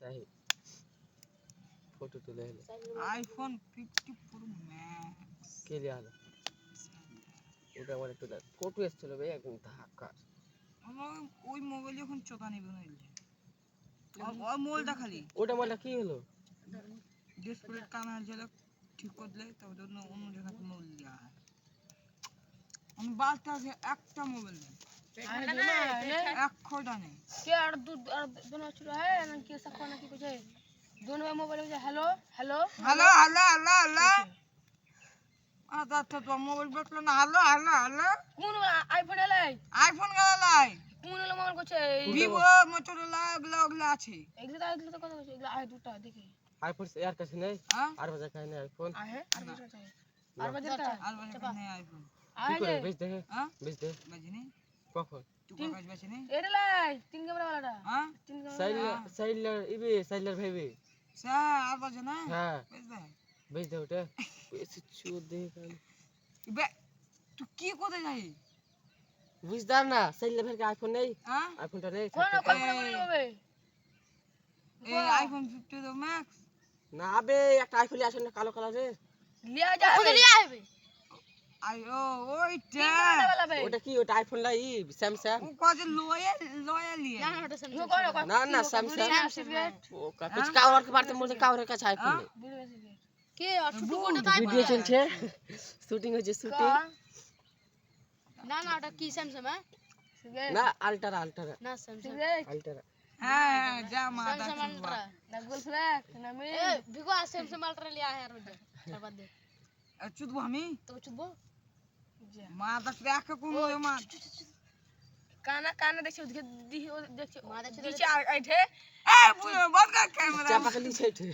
এই ফটো তুলে এলো আইফোন 50 প্রো ম্যাক্স কে লিয়া হলো ওটা আমার একটু দেখ ফটো এসেছিল ভাই একদম ধাক্কা আমার ওই মোবাইল এখন চোদা নেবে না ইলে ওই মোবাইলটা খালি ওটা মোবাইলটা কি হলো ডিসপ্লে কানা যেটা ঠিক করলে তবে অন্য জায়গাতে মোবাইল দেওয়া হয় আমি বালটা আছে একটা মোবাইল নেই এক খোটা নেই কে আর दोनों चुरा है ना के सखो ना की कुछ है दोनों में मोबाइल में hello hello hello hello hello hello आता तो मोबाइल बटलो ना हेलो हेलो हेलो कौन आईफोन है आईफोन का लाई कौन वाला मोबाइल कुछ है vivo motorola ওগুলা আছে এগুলো তো কথা বলছি এগুলো আই দুটো দেখি আইফোন এর কাছে নেই হ্যাঁ আর বাজার কাছে নেই আইফোন আহে আর দুটো চাই আর বাজার কা আর বাজে নেই আইফোন কি করে বেচ দে হ্যাঁ বেচ দে বাজে কখন তুই কাজ বাজে নেই এটা লাই তিন ক্যামেরা वालाটা হ্যাঁ তিন ক্যামেরা সাইলার ভাইবে সা আর বাজে না হ্যাঁ বেশ দে বেচ দে ওটা এসে চুদ দে কান বে তুই কি করতে যাই বুঝদার না সাইলার ভাইকে আইফোন নেই হ্যাঁ আইফোনটা নেই কোন কোম্পানি হবে এই আইফোন 50 তো ম্যাক্স না আবে একটা আইফোন আসে না কালো কালারের লিয়া যাবে লিয়া হবে আই ও ওইটা वाला भाई ওটা কি ওটা আইফোন লাই স্যামসাং ও কাজে লয়া লিয়ে না ওটা স্যামসাং না না স্যামসাং सिगरेट ও কিছু কাওয়ার के बारे में কাওয়ার কাছে আইফোন নেই কে আর শুটু কোনটা তাই ভিডিও চলছে শুটিং হচ্ছে শুটিং না না ওটা কি স্যামসাং সিগারেট না আল্ট্রা না স্যামসাং সিগারেট আল্ট্রা হ্যাঁ যা মাদা স্যামসাং আল্ট্রা না গোল ফ্ল্যাগ না মে এ ভিগো স্যামসাং আল্ট্রা লিয়া है यार उधर बता दे চুদবো আমি तो चुदबो মাদা দেখ কোন মা काना काना देखो देखो नीचे आइठे এ বুঝো বন্ধ কর ক্যামেরা চাপা খালি ছেটে